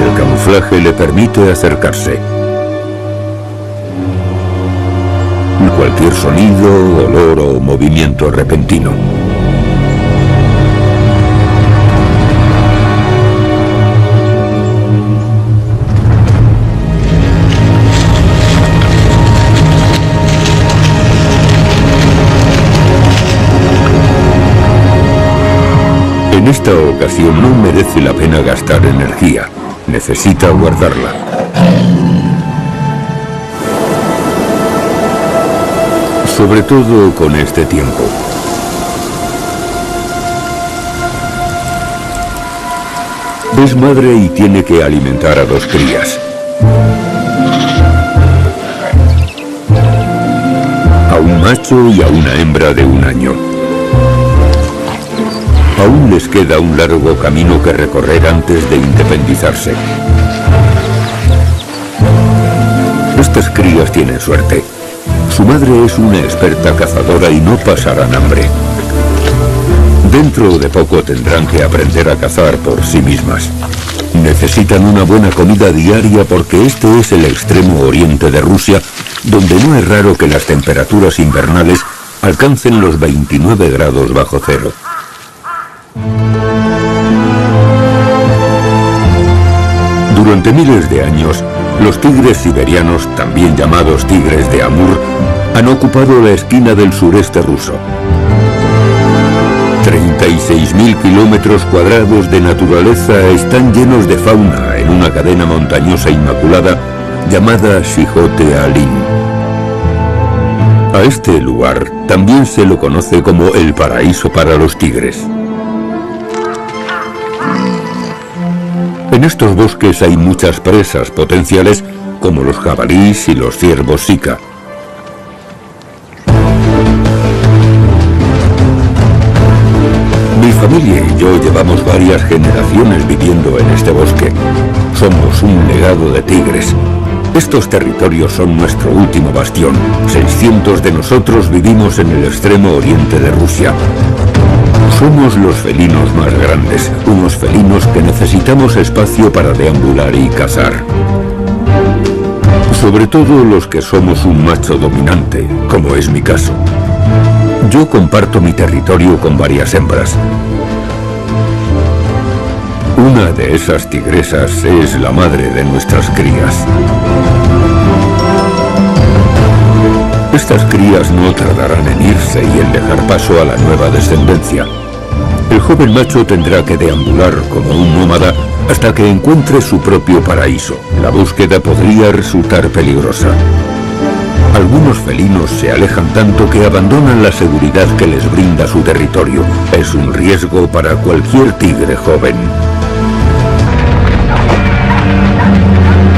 El camuflaje le permite acercarse. Cualquier sonido, olor o movimiento repentino. En esta ocasión no merece la pena gastar energía. Necesita guardarla. Sobre todo con este tiempo. Es madre y tiene que alimentar a 2 crías. A un macho y a una hembra de 1 año. Aún les queda un largo camino que recorrer antes de independizarse. Estas crías tienen suerte. Su madre es una experta cazadora y no pasarán hambre. Dentro de poco tendrán que aprender a cazar por sí mismas. Necesitan una buena comida diaria porque este es el extremo oriente de Rusia, donde no es raro que las temperaturas invernales alcancen los 29 grados bajo cero. Durante miles de años, los tigres siberianos, también llamados tigres de Amur, han ocupado la esquina del sureste ruso. 36.000 kilómetros cuadrados de naturaleza están llenos de fauna en una cadena montañosa inmaculada llamada Sihote-Alin. A este lugar también se lo conoce como el paraíso para los tigres. En estos bosques hay muchas presas potenciales como los jabalíes y los ciervos sika. Mi familia y yo llevamos varias generaciones viviendo en este bosque. Somos un legado de tigres. Estos territorios son nuestro último bastión. 600 de nosotros vivimos en el extremo oriente de Rusia. Somos los felinos más grandes, unos felinos que necesitamos espacio para deambular y cazar. Sobre todo los que somos un macho dominante, como es mi caso. Yo comparto mi territorio con varias hembras. Una de esas tigresas es la madre de nuestras crías. Estas crías no tardarán en irse y en dejar paso a la nueva descendencia. El joven macho tendrá que deambular como un nómada hasta que encuentre su propio paraíso. La búsqueda podría resultar peligrosa. Algunos felinos se alejan tanto que abandonan la seguridad que les brinda su territorio. Es un riesgo para cualquier tigre joven.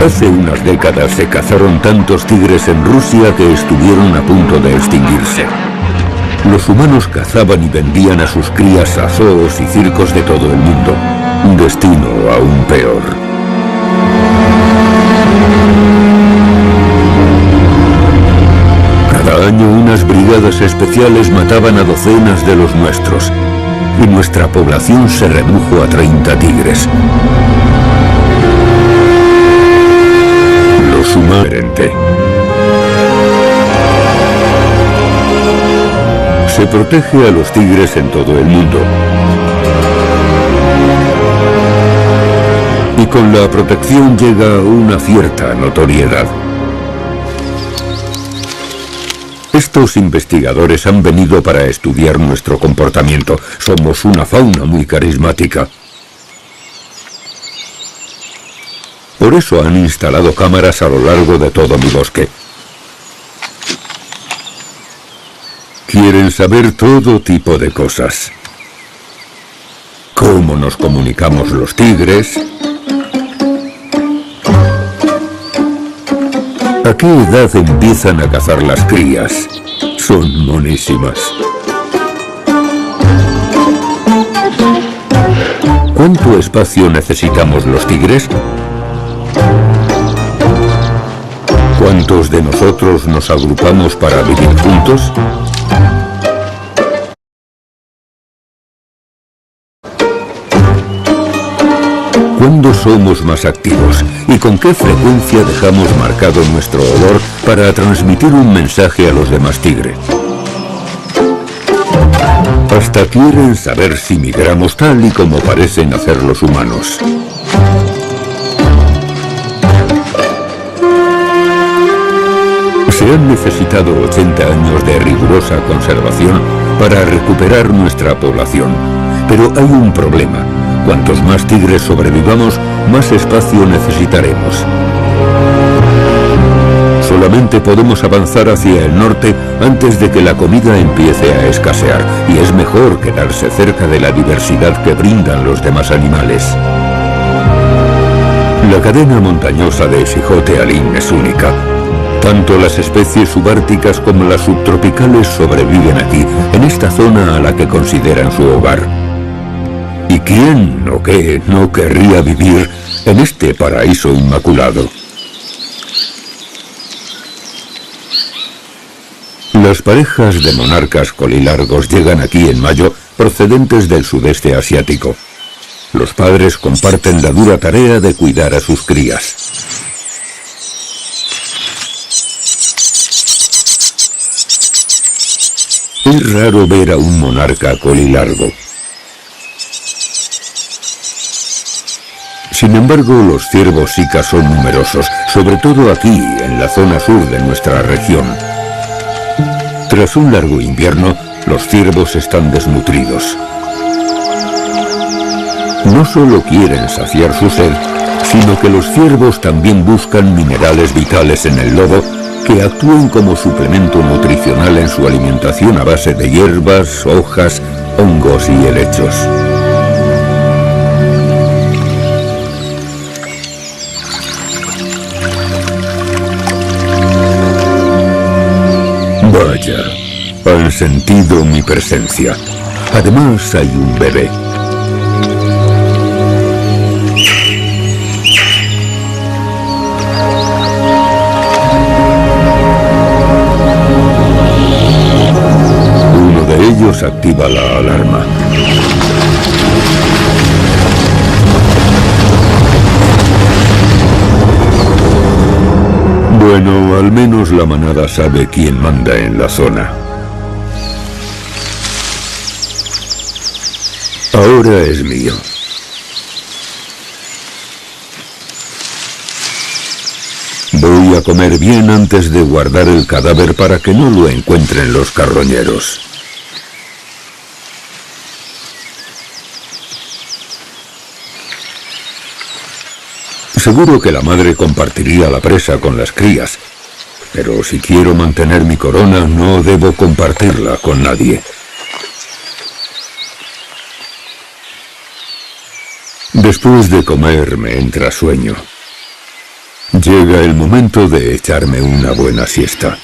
Hace unas décadas se cazaron tantos tigres en Rusia que estuvieron a punto de extinguirse. Los humanos cazaban y vendían a sus crías a zoos y circos de todo el mundo. Un destino aún peor. Cada año unas brigadas especiales mataban a docenas de los nuestros. Y nuestra población se redujo a 30 tigres. Los humanos. Se protege a los tigres en todo el mundo. Y con la protección llega una cierta notoriedad. Estos investigadores han venido para estudiar nuestro comportamiento. Somos una fauna muy carismática. Por eso han instalado cámaras a lo largo de todo mi bosque. Quieren saber todo tipo de cosas. Cómo nos comunicamos los tigres. ¿A qué edad empiezan a cazar las crías? Son monísimas. ¿Cuánto espacio necesitamos los tigres? ¿Cuántos de nosotros nos agrupamos para vivir juntos? ¿Cuándo somos más activos? ¿Y con qué frecuencia dejamos marcado nuestro olor para transmitir un mensaje a los demás tigres? Hasta quieren saber si migramos tal y como parecen hacer los humanos. Se han necesitado 80 años de rigurosa conservación para recuperar nuestra población. Pero hay un problema. Cuantos más tigres sobrevivamos, más espacio necesitaremos. Solamente podemos avanzar hacia el norte antes de que la comida empiece a escasear, y es mejor quedarse cerca de la diversidad que brindan los demás animales. La cadena montañosa de Sijote-Alin es única. Tanto las especies subárticas como las subtropicales sobreviven aquí, en esta zona a la que consideran su hogar. ¿Y quién o qué no querría vivir en este paraíso inmaculado? Las parejas de monarcas colilargos llegan aquí en mayo procedentes del sudeste asiático. Los padres comparten la dura tarea de cuidar a sus crías. Es raro ver a un monarca colilargo. Sin embargo, los ciervos sika son numerosos, sobre todo aquí, en la zona sur de nuestra región. Tras un largo invierno, los ciervos están desnutridos. No solo quieren saciar su sed, sino que los ciervos también buscan minerales vitales en el lodo que actúen como suplemento nutricional en su alimentación a base de hierbas, hojas, hongos y helechos. Vaya, han sentido mi presencia. Además hay un bebé. Uno de ellos activa la alarma. Bueno, al menos la manada sabe quién manda en la zona. Ahora es mío. Voy a comer bien antes de guardar el cadáver para que no lo encuentren los carroñeros. Seguro que la madre compartiría la presa con las crías, pero si quiero mantener mi corona no debo compartirla con nadie. Después de comer me entra sueño. Llega el momento de echarme una buena siesta.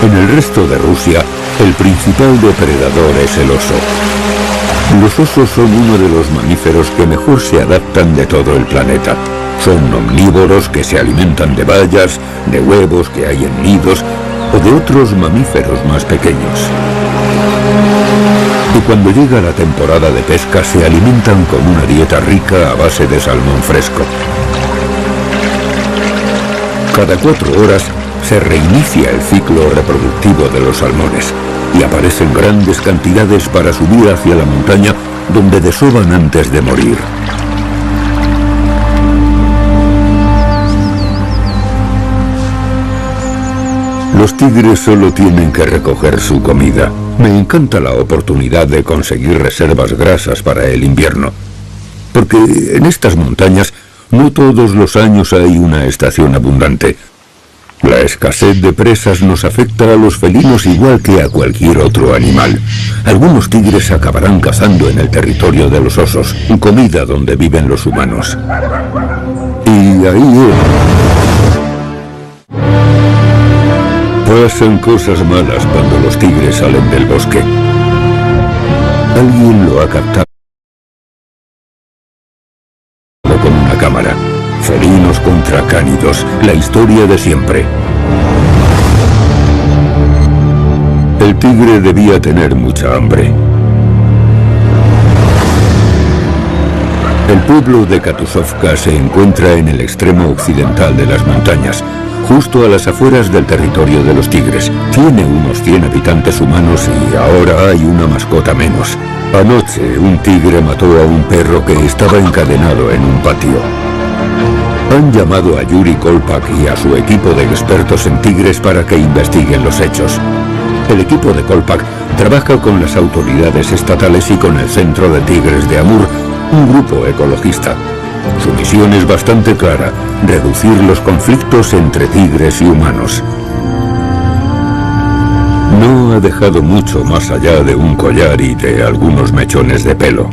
En el resto de Rusia, el principal depredador es el oso. Los osos son uno de los mamíferos que mejor se adaptan de todo el planeta. Son omnívoros que se alimentan de bayas, de huevos que hay en nidos o de otros mamíferos más pequeños. Y cuando llega la temporada de pesca se alimentan con una dieta rica a base de salmón fresco. Cada 4 horas se reinicia el ciclo reproductivo de los salmones y aparecen grandes cantidades para subir hacia la montaña donde desovan antes de morir. Los tigres solo tienen que recoger su comida. Me encanta la oportunidad de conseguir reservas grasas para el invierno, porque en estas montañas no todos los años hay una estación abundante. La escasez de presas nos afecta a los felinos igual que a cualquier otro animal. Algunos tigres acabarán cazando en el territorio de los osos, comida donde viven los humanos. Y ahí pasan cosas malas cuando los tigres salen del bosque. Alguien lo ha captado con una cámara. Felinos con contra cánidos, la historia de siempre. El tigre debía tener mucha hambre. El pueblo de Katusovka se encuentra en el extremo occidental de las montañas, justo a las afueras del territorio de los tigres. Tiene unos 100 habitantes humanos y ahora hay una mascota menos. Anoche, un tigre mató a un perro que estaba encadenado en un patio. Han llamado a Yuri Kolpak y a su equipo de expertos en tigres para que investiguen los hechos. El equipo de Kolpak trabaja con las autoridades estatales y con el Centro de Tigres de Amur, un grupo ecologista. Su misión es bastante clara: reducir los conflictos entre tigres y humanos. No ha dejado mucho más allá de un collar y de algunos mechones de pelo.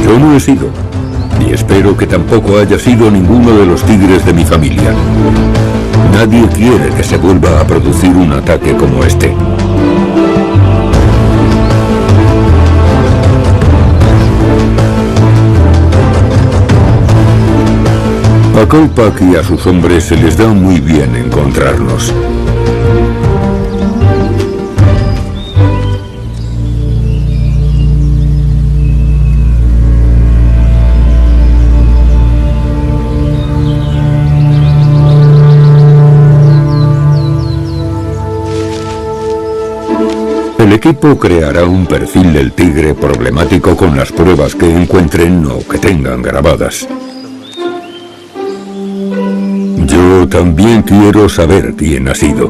Yo no he sido, y espero que tampoco haya sido ninguno de los tigres de mi familia. Nadie quiere que se vuelva a producir un ataque como este. A Kolpak y a sus hombres se les da muy bien encontrarnos. El equipo creará un perfil del tigre problemático con las pruebas que encuentren o que tengan grabadas. Yo también quiero saber quién ha sido.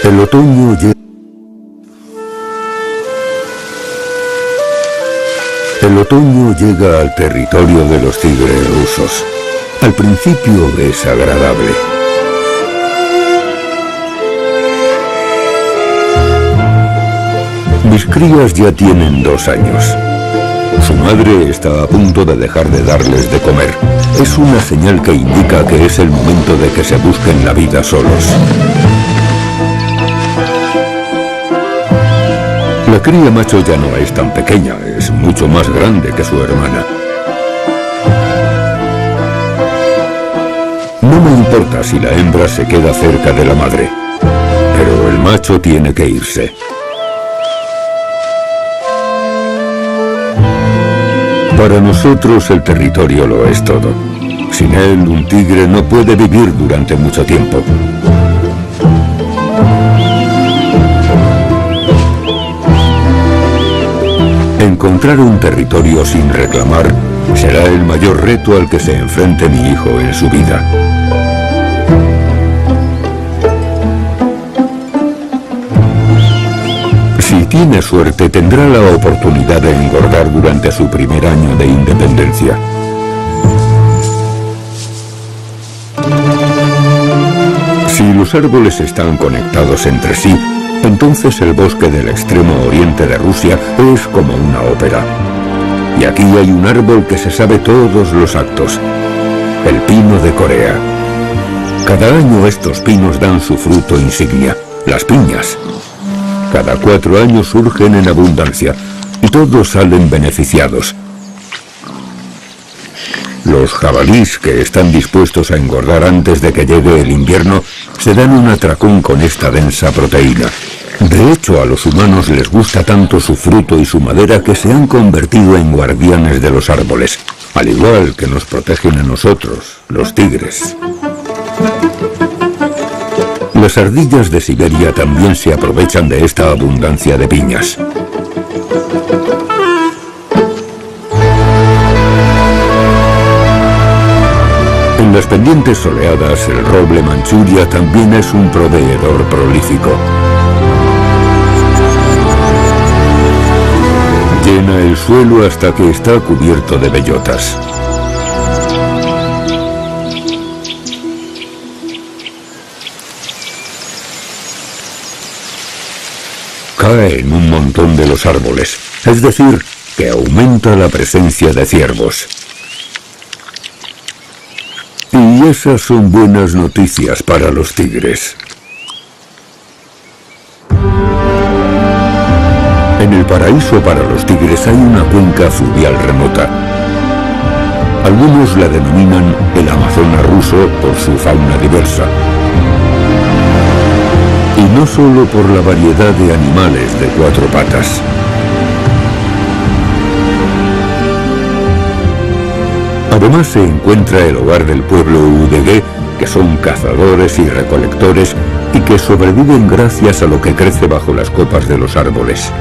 El otoño llega. El otoño llega al territorio de los tigres rusos. Al principio es agradable. Mis crías ya tienen 2 años. Su madre está a punto de dejar de darles de comer. Es una señal que indica que es el momento de que se busquen la vida solos. La cría macho ya no es tan pequeña, es mucho más grande que su hermana. No me importa si la hembra se queda cerca de la madre, pero el macho tiene que irse. Para nosotros el territorio lo es todo. Sin él, un tigre no puede vivir durante mucho tiempo. Encontrar un territorio sin reclamar será el mayor reto al que se enfrente mi hijo en su vida. Si tiene suerte, tendrá la oportunidad de engordar durante su primer año de independencia. Si los árboles están conectados entre sí, entonces el bosque del extremo oriente de Rusia es como una ópera. Y aquí hay un árbol que se sabe todos los actos: el pino de Corea. Cada año estos pinos dan su fruto insignia, las piñas. Cada 4 años surgen en abundancia y todos salen beneficiados. Los jabalís, que están dispuestos a engordar antes de que llegue el invierno, se dan un atracón con esta densa proteína. De hecho, a los humanos les gusta tanto su fruto y su madera que se han convertido en guardianes de los árboles, al igual que nos protegen a nosotros, los tigres. Las ardillas de Siberia también se aprovechan de esta abundancia de piñas. En las pendientes soleadas, el roble Manchuria también es un proveedor prolífico. Llena el suelo hasta que está cubierto de bellotas. Cae en un montón de los árboles, es decir, que aumenta la presencia de ciervos. Y esas son buenas noticias para los tigres. En el paraíso para los tigres hay una cuenca fluvial remota. Algunos la denominan el Amazonas ruso por su fauna diversa. Y no solo por la variedad de animales de cuatro patas. Además se encuentra el hogar del pueblo Udege, que son cazadores y recolectores y que sobreviven gracias a lo que crece bajo las copas de los árboles.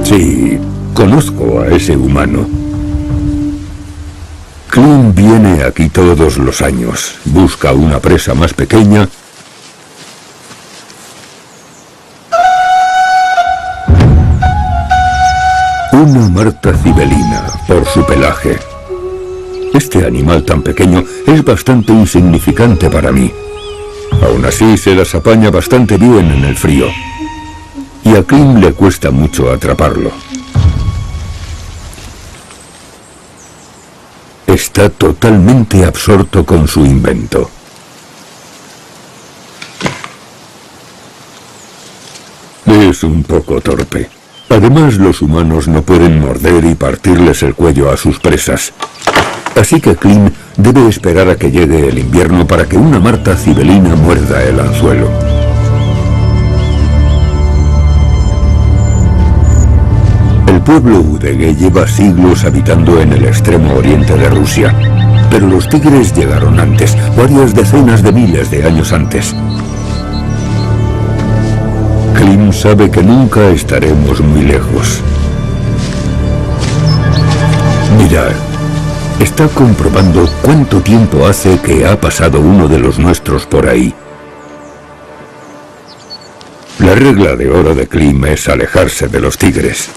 Sí, conozco a ese humano. Klim viene aquí todos los años, busca una presa más pequeña una marta cibelina, por su pelaje. Este animal tan pequeño es bastante insignificante para mí. Aún así se las apaña bastante bien en el frío. Y a Klim le cuesta mucho atraparlo. Está totalmente absorto con su invento. Es un poco torpe. Además, los humanos no pueden morder y partirles el cuello a sus presas. Así que Klim debe esperar a que llegue el invierno para que una marta cibelina muerda el anzuelo. El pueblo Udege lleva siglos habitando en el extremo oriente de Rusia, pero los tigres llegaron antes, varias decenas de miles de años antes. Klim sabe que nunca estaremos muy lejos. Mirad, está comprobando cuánto tiempo hace que ha pasado uno de los nuestros por ahí. La regla de oro de Klim es alejarse de los tigres.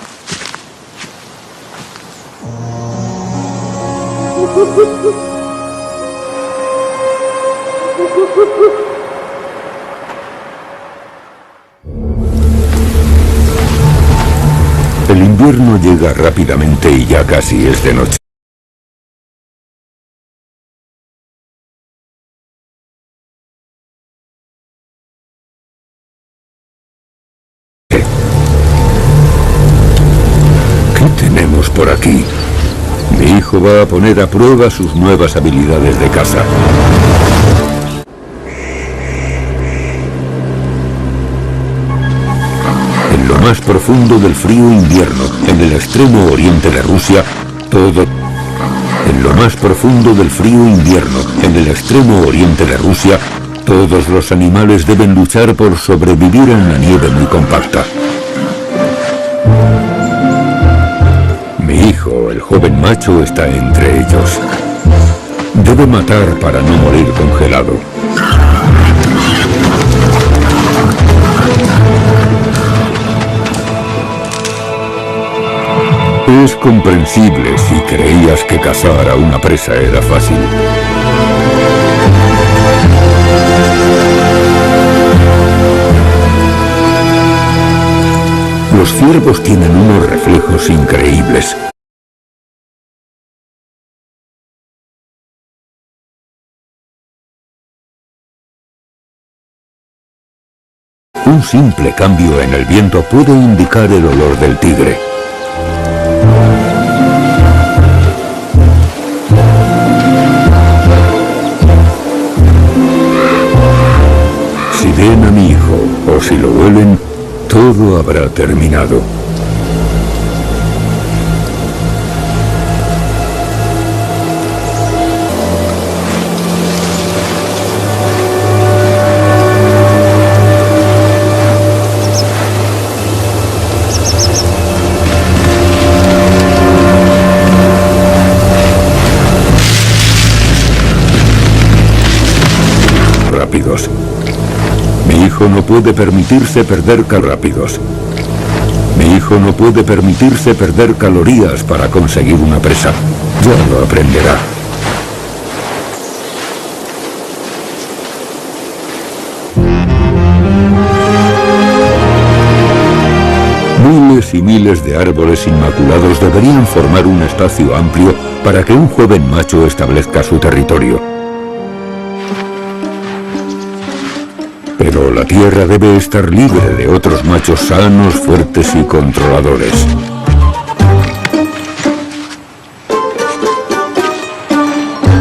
El invierno llega rápidamente y ya casi es de noche. ¿Qué tenemos por aquí? Mi hijo va a poner a prueba sus nuevas habilidades de caza. En lo más profundo del frío invierno, en el extremo oriente de Rusia, En lo más profundo del frío invierno, en el extremo oriente de Rusia, todos los animales deben luchar por sobrevivir en la nieve muy compacta. Mi hijo, el joven macho, está entre ellos. Debe matar para no morir congelado. Es comprensible si creías que cazar a una presa era fácil. Los ciervos tienen unos reflejos increíbles. Un simple cambio en el viento puede indicar el olor del tigre. Si ven a mi hijo o si lo huelen, todo habrá terminado. Rápidos. Mi hijo no puede permitirse perder rápidos. Mi hijo no puede permitirse perder calorías para conseguir una presa. Ya lo aprenderá. Miles y miles de árboles inmaculados deberían formar un espacio amplio para que un joven macho establezca su territorio. Pero la tierra debe estar libre de otros machos sanos, fuertes y controladores.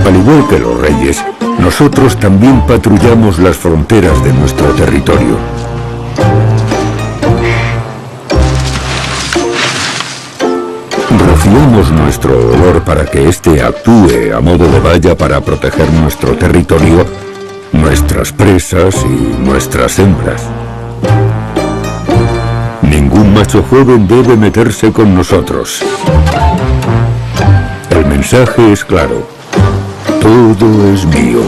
Al igual que los reyes, nosotros también patrullamos las fronteras de nuestro territorio. Rociamos nuestro olor para que éste actúe a modo de valla para proteger nuestro territorio, nuestras presas y nuestras hembras. Ningún macho joven debe meterse con nosotros. El mensaje es claro. Todo es mío.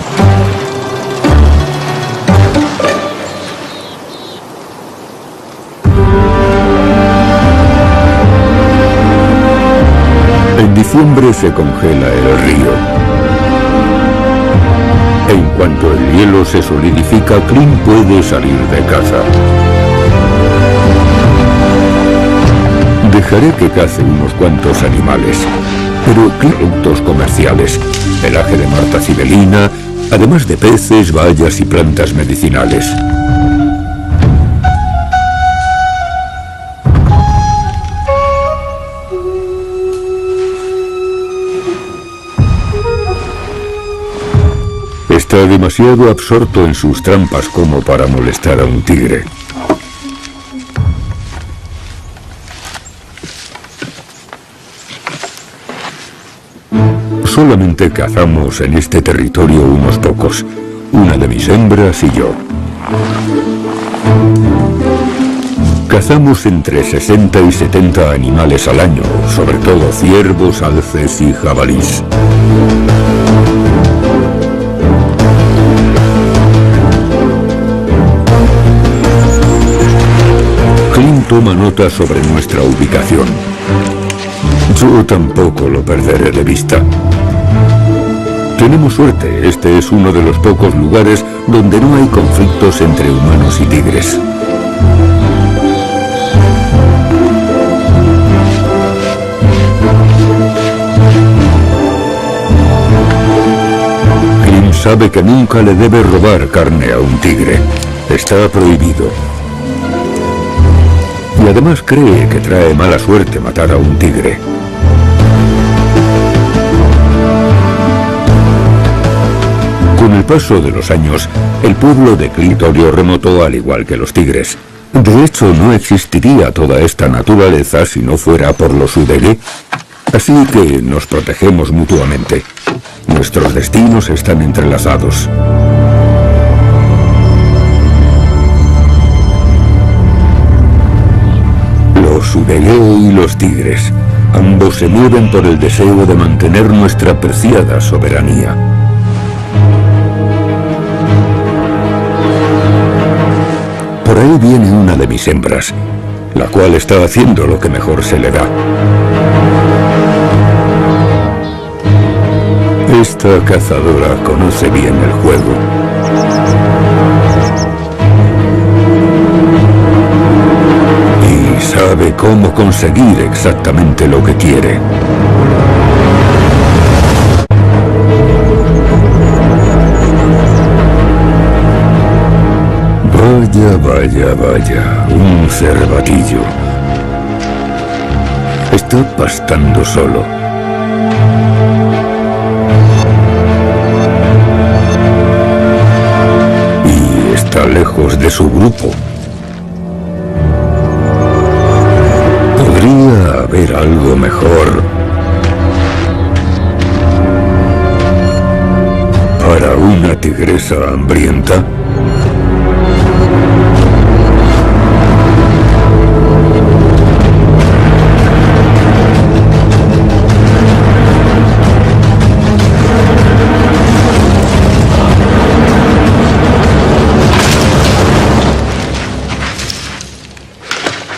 En diciembre se congela el río. En cuanto el hielo se solidifica, Clint puede salir de caza. Dejaré que cace unos cuantos animales, pero productos comerciales, pelaje de marta cibelina, además de peces, bayas y plantas medicinales. Está demasiado absorto en sus trampas como para molestar a un tigre. Solamente cazamos en este territorio unos pocos, una de mis hembras y yo. Cazamos entre 60 y 70 animales al año, sobre todo ciervos, alces y jabalís. Clint toma nota sobre nuestra ubicación. Yo tampoco lo perderé de vista. Tenemos suerte, este es uno de los pocos lugares donde no hay conflictos entre humanos y tigres. Clint sabe que nunca le debe robar carne a un tigre. Está prohibido. Y además cree que trae mala suerte matar a un tigre. Con el paso de los años, el pueblo de Clint olió remoto al igual que los tigres. De hecho, no existiría toda esta naturaleza si no fuera por los Udege. Así que nos protegemos mutuamente. Nuestros destinos están entrelazados. Los Udege y los tigres, ambos se mueven por el deseo de mantener nuestra preciada soberanía. Por ahí viene una de mis hembras, la cual está haciendo lo que mejor se le da. Esta cazadora conoce bien el juego. Y sabe cómo conseguir exactamente lo que quiere. Vaya, vaya, vaya, un cervatillo. Está pastando solo. Y está lejos de su grupo. ¿Podría haber algo mejor para una tigresa hambrienta?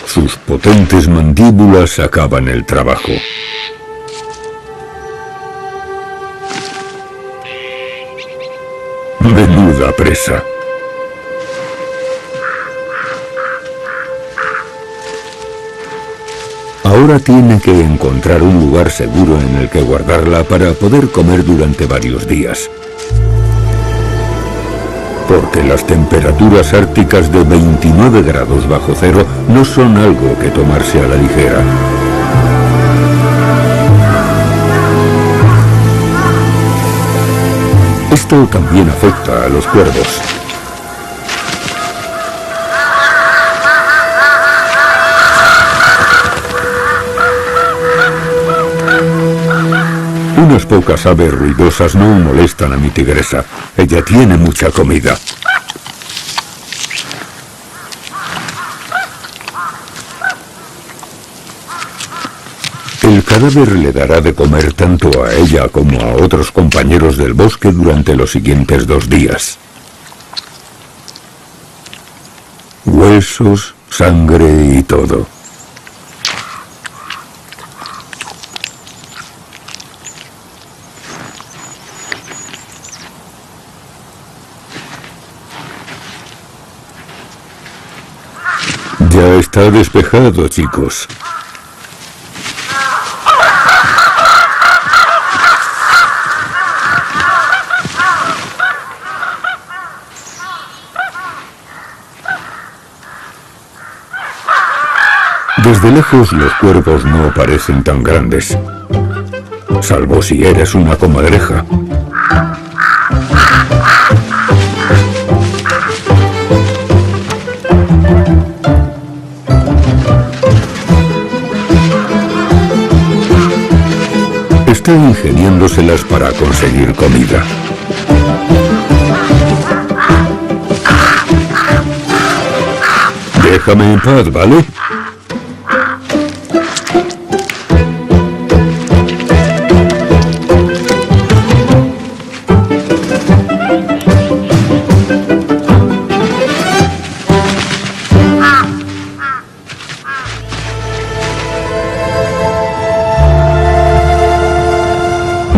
Sus potentes mandíbulas acaban el trabajo. Menuda presa. Ahora tiene que encontrar un lugar seguro en el que guardarla para poder comer durante varios días. porque las temperaturas árticas de 29 grados bajo cero no son algo que tomarse a la ligera. Esto también afecta a los cuervos. Unas pocas aves ruidosas no molestan a mi tigresa. Ella tiene mucha comida. El cadáver le dará de comer tanto a ella como a otros compañeros del bosque durante los siguientes 2 días. Huesos, sangre y todo. Ya está despejado, chicos. Desde lejos los cuervos no parecen tan grandes, salvo si eres una comadreja. Está ingeniándoselas para conseguir comida. Déjame en paz, ¿vale?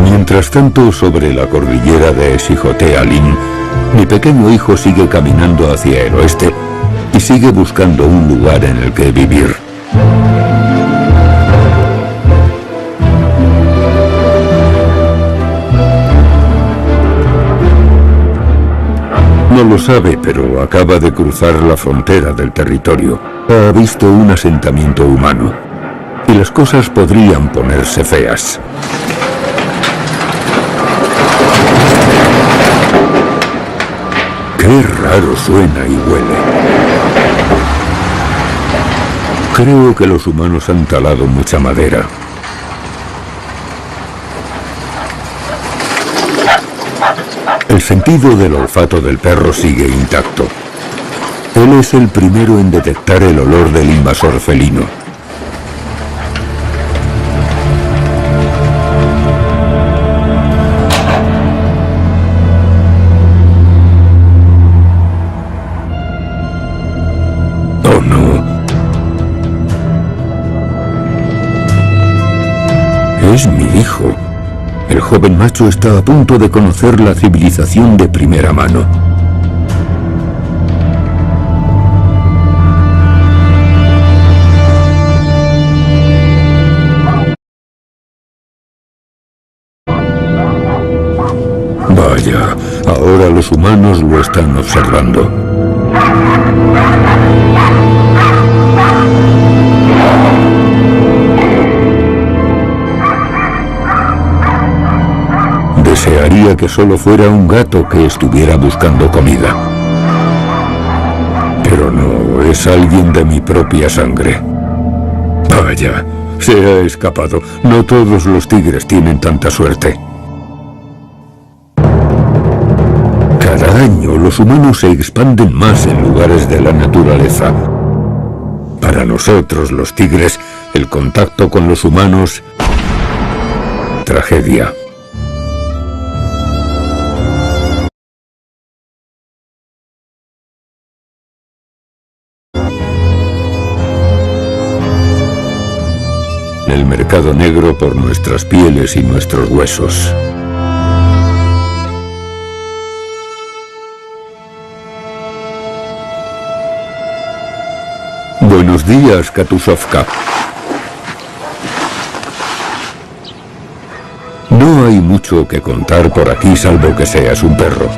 Mientras tanto, sobre la cordillera de Xijoté-Alin, mi pequeño hijo sigue caminando hacia el oeste y sigue buscando un lugar en el que vivir. No lo sabe, pero acaba de cruzar la frontera del territorio. Ha visto un asentamiento humano y las cosas podrían ponerse feas. ¡Qué raro suena y huele! Creo que los humanos han talado mucha madera. El sentido del olfato del perro sigue intacto. Él es el primero en detectar el olor del invasor felino. Es mi hijo. El joven macho está a punto de conocer la civilización de primera mano. Vaya, ahora los humanos lo están observando. Desearía que solo fuera un gato que estuviera buscando comida. Pero no, es alguien de mi propia sangre. Vaya, se ha escapado. No todos los tigres tienen tanta suerte. Cada año los humanos se expanden más en lugares de la naturaleza. Para nosotros, los tigres, el contacto con los humanos... tragedia. El mercado negro por nuestras pieles y nuestros huesos. Buenos días, Katusovka. No hay mucho que contar por aquí salvo que seas un perro.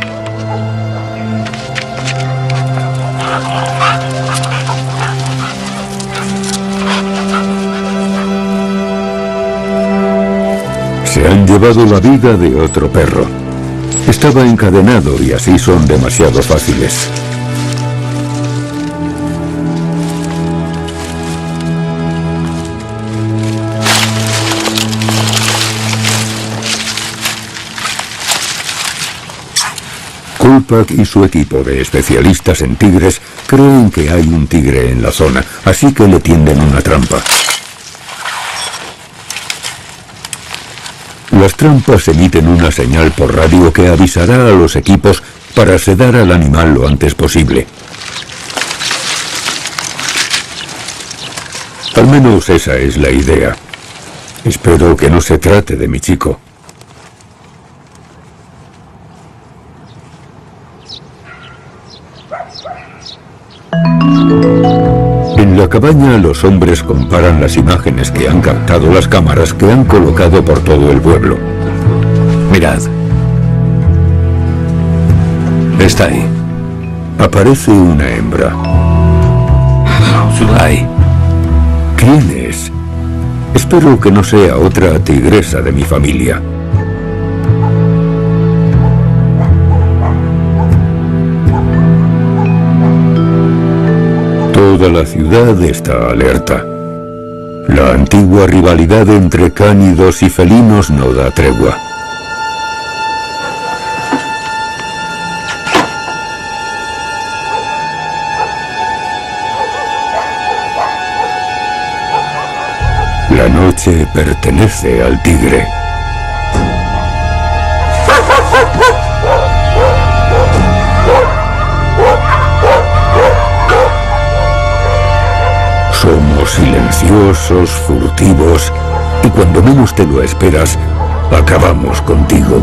Le han llevado la vida de otro perro. Estaba encadenado y así son demasiado fáciles. Kulpak y su equipo de especialistas en tigres creen que hay un tigre en la zona, así que le tienden una trampa. Las trampas emiten una señal por radio que avisará a los equipos para sedar al animal lo antes posible. Al menos esa es la idea. Espero que no se trate de mi chico. En la cabaña, los hombres comparan las imágenes que han captado las cámaras que han colocado por todo el pueblo. Mirad. Está ahí. Aparece una hembra. Ahí. ¿Quién es? Espero que no sea otra tigresa de mi familia. Toda la ciudad está alerta. La antigua rivalidad entre cánidos y felinos no da tregua. La noche pertenece al tigre. Somos silenciosos, furtivos, y cuando menos te lo esperas, acabamos contigo.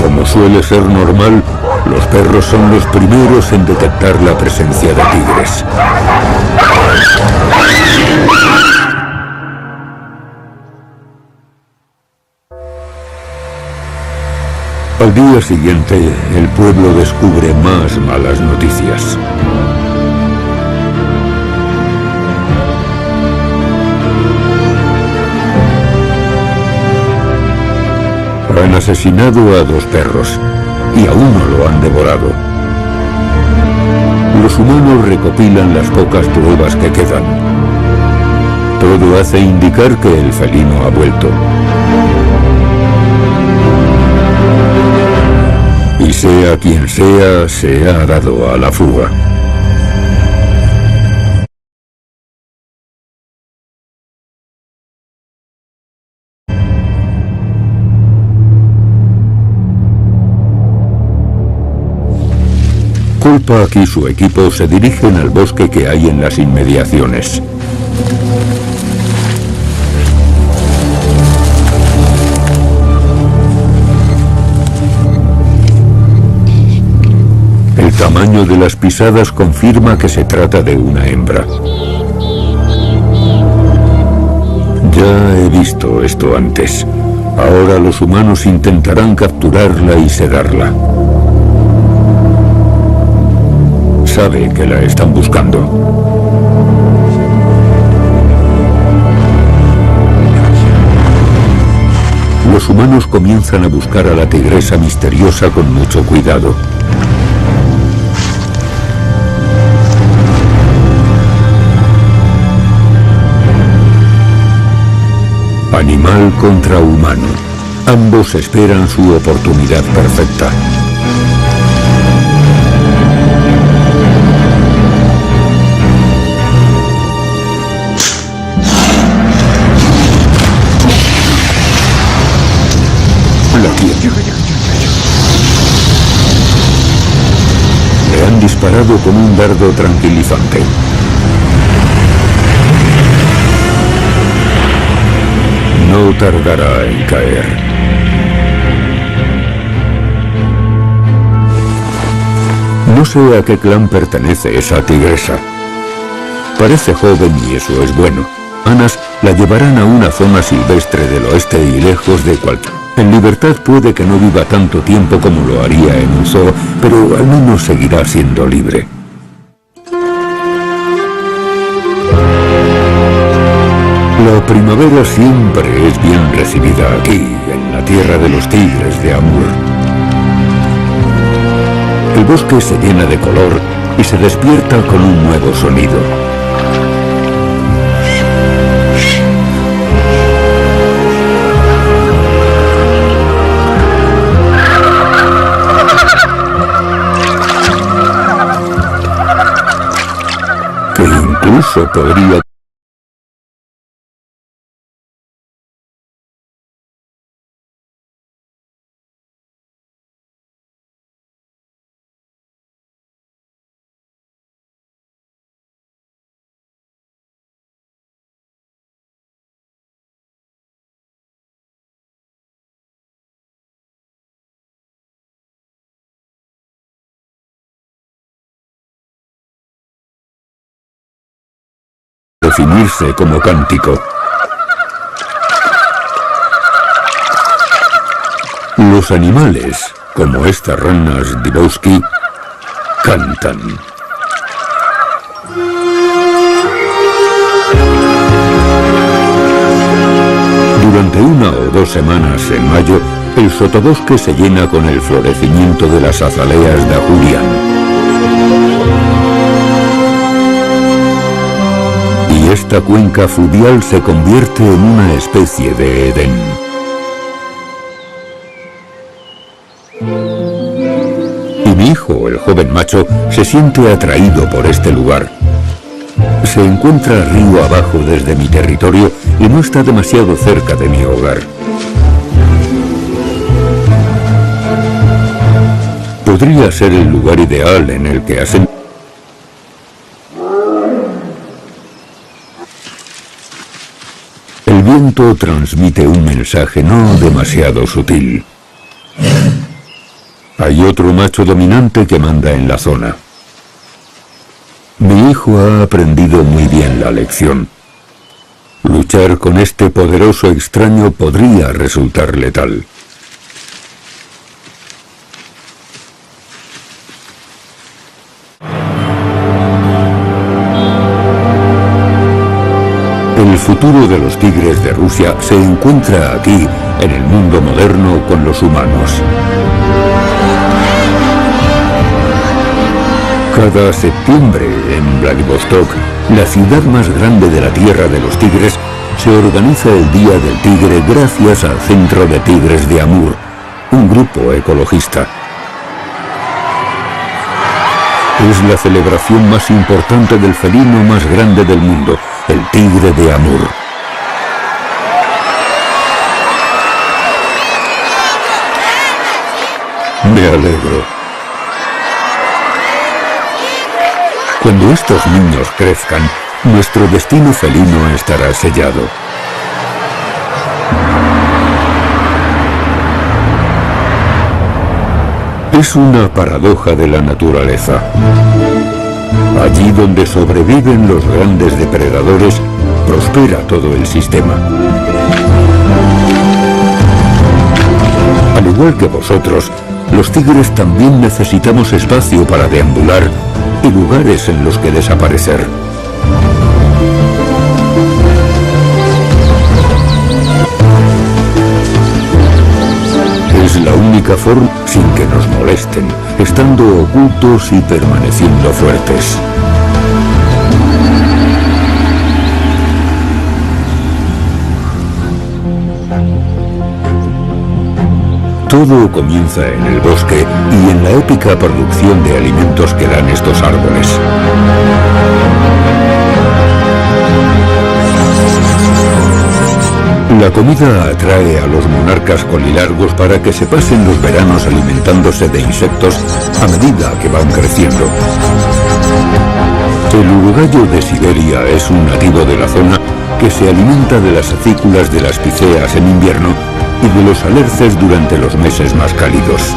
Como suele ser normal, los perros son los primeros en detectar la presencia de tigres. Al día siguiente, el pueblo descubre más malas noticias. Han asesinado a 2 perros y a uno lo han devorado. Los humanos recopilan las pocas pruebas que quedan. Todo hace indicar que el felino ha vuelto. Y sea quien sea, se ha dado a la fuga. Kulpak y su equipo se dirigen al bosque que hay en las inmediaciones. El tamaño de las pisadas confirma que se trata de una hembra. Ya he visto esto antes. Ahora los humanos intentarán capturarla y sedarla. Sabe que la están buscando. Los humanos comienzan a buscar a la tigresa misteriosa con mucho cuidado. Animal contra humano. Ambos esperan su oportunidad perfecta. La tiene. Le han disparado con un dardo tranquilizante. No tardará en caer. No sé a qué clan pertenece esa tigresa. Parece joven y eso es bueno. Anas la llevarán a una zona silvestre del oeste y lejos de cualquier... En libertad puede que no viva tanto tiempo como lo haría en un zoo, pero al menos seguirá siendo libre. La primavera siempre es bien recibida aquí, en la tierra de los tigres de Amur. El bosque se llena de color y se despierta con un nuevo sonido. Que incluso podría... definirse como cántico. Los animales, como estas ranas Dibowski, cantan. Durante 1 o 2 semanas en mayo, el sotobosque se llena con el florecimiento de las azaleas de Ahurian. Y esta cuenca fluvial se convierte en una especie de Edén. Y mi hijo, el joven macho, se siente atraído por este lugar. Se encuentra río abajo desde mi territorio y no está demasiado cerca de mi hogar. Podría ser el lugar ideal en el que hacen... El viento transmite un mensaje no demasiado sutil. Hay otro macho dominante que manda en la zona. Mi hijo ha aprendido muy bien la lección. Luchar con este poderoso extraño podría resultar letal. El futuro de los tigres de Rusia se encuentra aquí, en el mundo moderno, con los humanos. Cada septiembre, en Vladivostok, la ciudad más grande de la tierra de los tigres, se organiza el Día del Tigre gracias al Centro de Tigres de Amur, un grupo ecologista. Es la celebración más importante del felino más grande del mundo, el tigre de Amur. Me alegro. Cuando estos niños crezcan, nuestro destino felino estará sellado. Es una paradoja de la naturaleza. Allí donde sobreviven los grandes depredadores, prospera todo el sistema. Al igual que vosotros, los tigres también necesitamos espacio para deambular y lugares en los que desaparecer. Es la única forma sin que nos molesten, estando ocultos y permaneciendo fuertes. Todo comienza en el bosque y en la épica producción de alimentos que dan estos árboles. La comida atrae a los monarcas colilargos para que se pasen los veranos alimentándose de insectos a medida que van creciendo. El urogallo de Siberia es un nativo de la zona que se alimenta de las acículas de las picéas en invierno y de los alerces durante los meses más cálidos.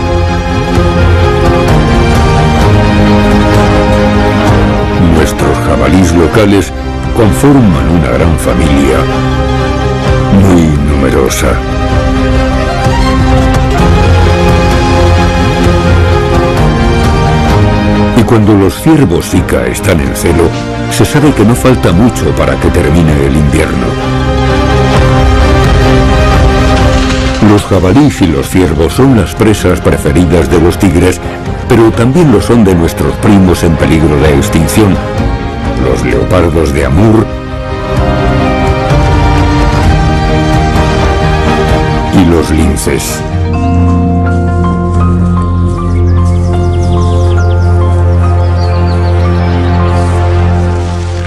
nuestros jabalíes locales conforman una gran familia, muy numerosa. Y cuando los ciervos Sika están en celo, se sabe que no falta mucho para que termine el invierno. Los jabalíes y los ciervos son las presas preferidas de los tigres, pero también lo son de nuestros primos en peligro de extinción, los leopardos de Amur y los linces.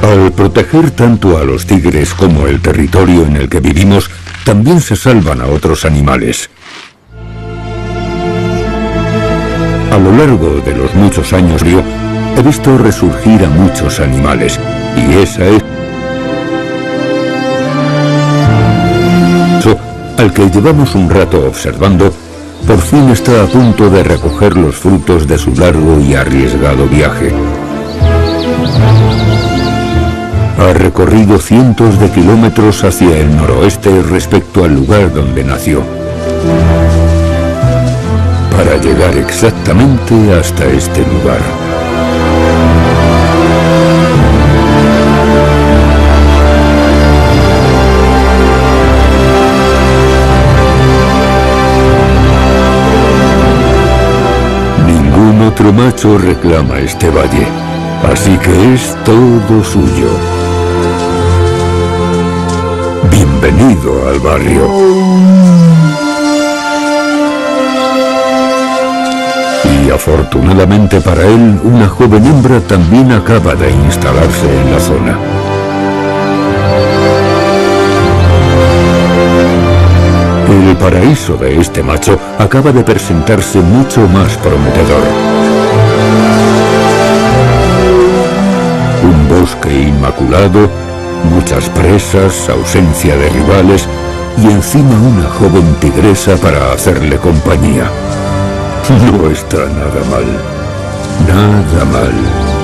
Al proteger tanto a los tigres como el territorio en el que vivimos, también se salvan a otros animales. A lo largo de los muchos años he visto resurgir a muchos animales, y esa es al que llevamos un rato observando, por fin está a punto de recoger los frutos de su largo y arriesgado viaje. Ha recorrido cientos de kilómetros hacia el noroeste respecto al lugar donde nació, para llegar exactamente hasta este lugar. Ningún otro macho reclama este valle, así que es todo suyo. Bienvenido al barrio. Y afortunadamente para él, una joven hembra también acaba de instalarse en la zona. El paraíso de este macho acaba de presentarse mucho más prometedor. Un bosque inmaculado, muchas presas, ausencia de rivales y encima una joven tigresa para hacerle compañía. No está nada mal, nada mal.